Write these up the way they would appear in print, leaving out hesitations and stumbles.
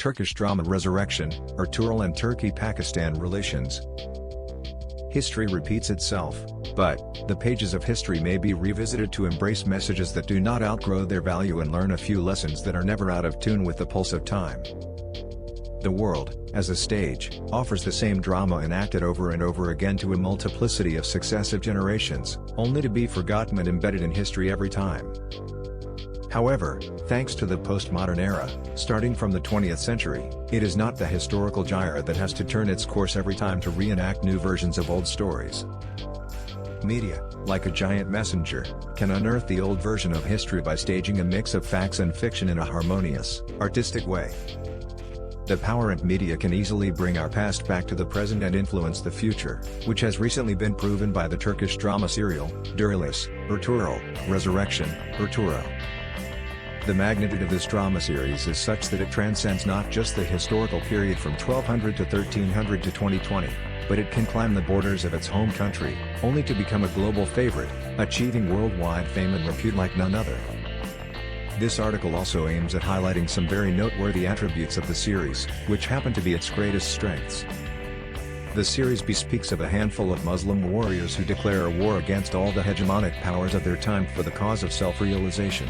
Turkish drama resurrection, Ertugrul and Turkey-Pakistan relations. History repeats itself, but the pages of history may be revisited to embrace messages that do not outgrow their value and learn a few lessons that are never out of tune with the pulse of time. The world, as a stage, offers the same drama enacted over and over again to a multiplicity of successive generations, only to be forgotten and embedded in history every time. However, thanks to the postmodern era, starting from the 20th century, it is not the historical gyre that has to turn its course every time to reenact new versions of old stories. Media, like a giant messenger, can unearth the old version of history by staging a mix of facts and fiction in a harmonious, artistic way. The power of media can easily bring our past back to the present and influence the future, which has recently been proven by the Turkish drama serial, Diriliş, Ertugrul, Resurrection, Ertugrul. The magnitude of this drama series is such that it transcends not just the historical period from 1200 to 1300 to 2020, but it can climb the borders of its home country, only to become a global favorite, achieving worldwide fame and repute like none other. This article also aims at highlighting some very noteworthy attributes of the series, which happen to be its greatest strengths. The series bespeaks of a handful of Muslim warriors who declare a war against all the hegemonic powers of their time for the cause of self-realization.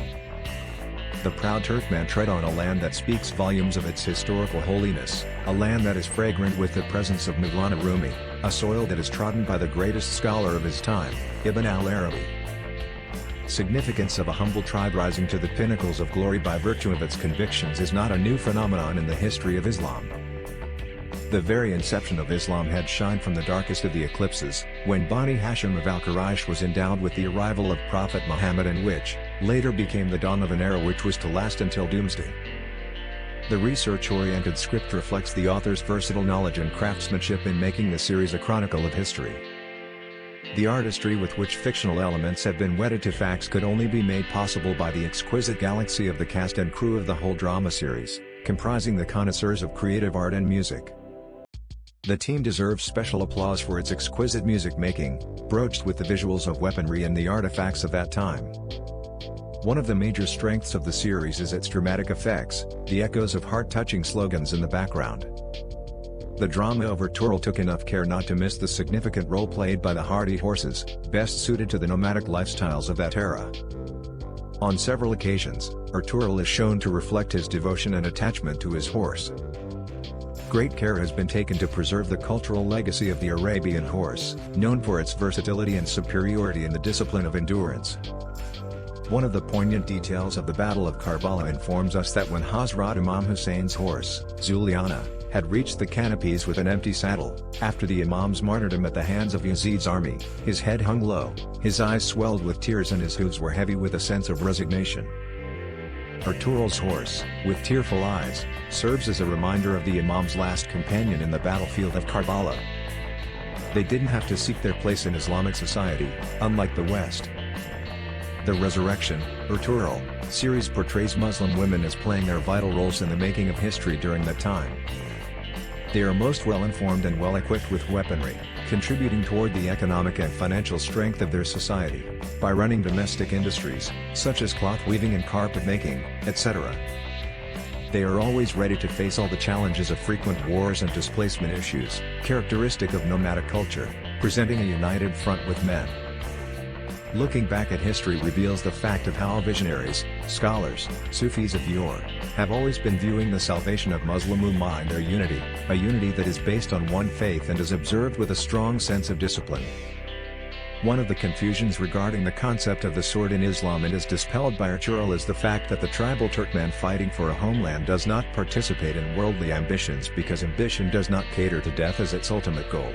The proud Turkmen tread on a land that speaks volumes of its historical holiness, a land that is fragrant with the presence of Mevlana Rumi, a soil that is trodden by the greatest scholar of his time, Ibn al-Arabi. Significance of a humble tribe rising to the pinnacles of glory by virtue of its convictions is not a new phenomenon in the history of Islam. The very inception of Islam had shined from the darkest of the eclipses, when Bani Hashim of al-Quraysh was endowed with the arrival of Prophet Muhammad, and which, later became the dawn of an era which was to last until doomsday. The research-oriented script reflects the author's versatile knowledge and craftsmanship in making the series a chronicle of history. The artistry with which fictional elements have been wedded to facts could only be made possible by the exquisite galaxy of the cast and crew of the whole drama series, comprising the connoisseurs of creative art and music. The team deserves special applause for its exquisite music making, broached with the visuals of weaponry and the artifacts of that time. One of the major strengths of the series is its dramatic effects, the echoes of heart-touching slogans in the background. The drama of Ertugrul took enough care not to miss the significant role played by the hardy horses, best suited to the nomadic lifestyles of that era. On several occasions, Ertugrul is shown to reflect his devotion and attachment to his horse. Great care has been taken to preserve the cultural legacy of the Arabian horse, known for its versatility and superiority in the discipline of endurance. One of the poignant details of the Battle of Karbala informs us that when Hazrat Imam Hussein's horse, Zuliana, had reached the canopies with an empty saddle, after the Imam's martyrdom at the hands of Yazid's army, his head hung low, his eyes swelled with tears and his hooves were heavy with a sense of resignation. Ertugrul's horse, with tearful eyes, serves as a reminder of the Imam's last companion in the battlefield of Karbala. They didn't have to seek their place in Islamic society, unlike the West. The Resurrection, Ertugrul, series portrays Muslim women as playing their vital roles in the making of history during that time. They are most well-informed and well-equipped with weaponry, contributing toward the economic and financial strength of their society, by running domestic industries, such as cloth weaving and carpet making, etc. They are always ready to face all the challenges of frequent wars and displacement issues, characteristic of nomadic culture, presenting a united front with men. Looking back at history reveals the fact of how visionaries, scholars, Sufis of yore, have always been viewing the salvation of Muslim Ummah and their unity, a unity that is based on one faith and is observed with a strong sense of discipline. One of the confusions regarding the concept of the sword in Islam and is dispelled by Ertugrul is the fact that the tribal Turkmen fighting for a homeland does not participate in worldly ambitions because ambition does not cater to death as its ultimate goal.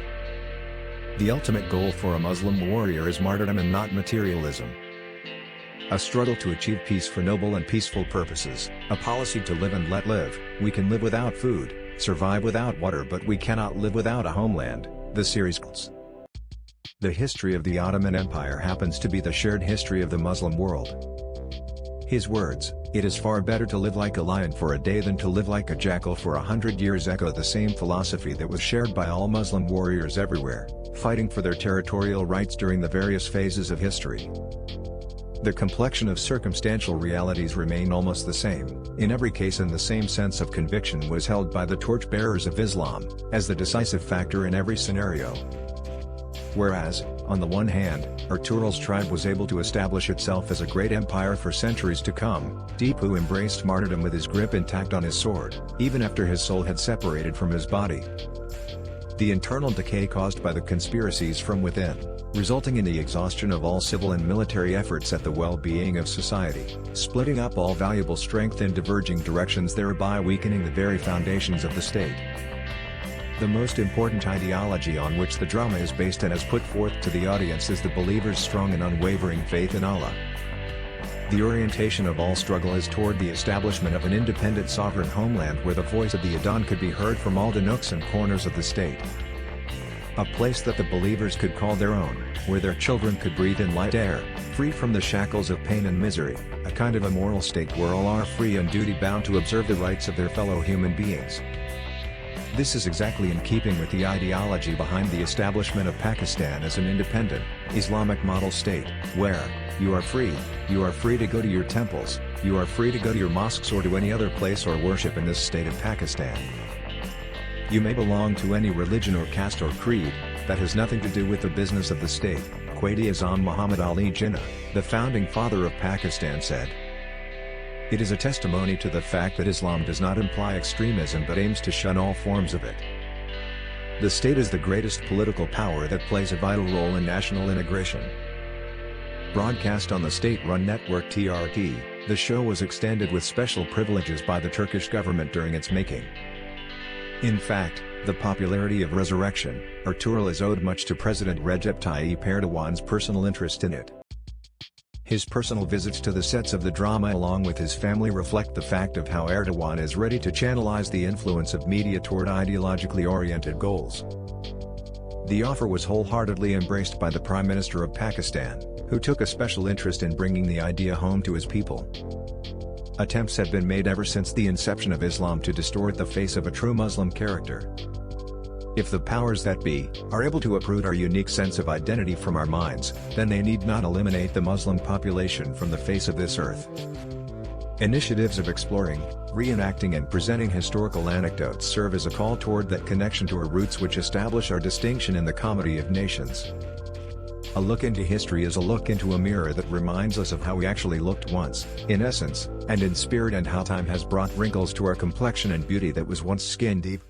The ultimate goal for a Muslim warrior is martyrdom and not materialism. A struggle to achieve peace for noble and peaceful purposes, a policy to live and let live. We can live without food, survive without water, but we cannot live without a homeland, the series calls. The history of the Ottoman Empire happens to be the shared history of the Muslim world. His words, "It is far better to live like a lion for a day than to live like a jackal for 100 years," echo the same philosophy that was shared by all Muslim warriors everywhere, fighting for their territorial rights during the various phases of history. The complexion of circumstantial realities remain almost the same, in every case, and the same sense of conviction was held by the torchbearers of Islam, as the decisive factor in every scenario. Whereas, on the one hand, Ertugrul's tribe was able to establish itself as a great empire for centuries to come, Tipu embraced martyrdom with his grip intact on his sword, even after his soul had separated from his body. The internal decay caused by the conspiracies from within, resulting in the exhaustion of all civil and military efforts at the well-being of society, splitting up all valuable strength in diverging directions, thereby weakening the very foundations of the state. The most important ideology on which the drama is based and is put forth to the audience is the believer's strong and unwavering faith in Allah. The orientation of all struggle is toward the establishment of an independent sovereign homeland where the voice of the Adhan could be heard from all the nooks and corners of the state. A place that the believers could call their own, where their children could breathe in light air, free from the shackles of pain and misery, a kind of a moral state where all are free and duty-bound to observe the rights of their fellow human beings. This is exactly in keeping with the ideology behind the establishment of Pakistan as an independent, Islamic model state, where, you are free to go to your temples, you are free to go to your mosques or to any other place or worship in this state of Pakistan. You may belong to any religion or caste or creed, that has nothing to do with the business of the state, Quaid-e-Azam Muhammad Ali Jinnah, the founding father of Pakistan, said. It is a testimony to the fact that Islam does not imply extremism but aims to shun all forms of it. The state is the greatest political power that plays a vital role in national integration. Broadcast on the state-run network TRT, the show was extended with special privileges by the Turkish government during its making. In fact, the popularity of Resurrection, Ertugrul is owed much to President Recep Tayyip Erdogan's personal interest in it. His personal visits to the sets of the drama along with his family reflect the fact of how Erdogan is ready to channelize the influence of media toward ideologically oriented goals. The offer was wholeheartedly embraced by the Prime Minister of Pakistan, who took a special interest in bringing the idea home to his people. Attempts have been made ever since the inception of Islam to distort the face of a true Muslim character. If the powers that be are able to uproot our unique sense of identity from our minds, then they need not eliminate the Muslim population from the face of this earth. Initiatives of exploring, reenacting and presenting historical anecdotes serve as a call toward that connection to our roots which establish our distinction in the comedy of nations. A look into history is a look into a mirror that reminds us of how we actually looked once, in essence, and in spirit, and how time has brought wrinkles to our complexion and beauty that was once skin deep.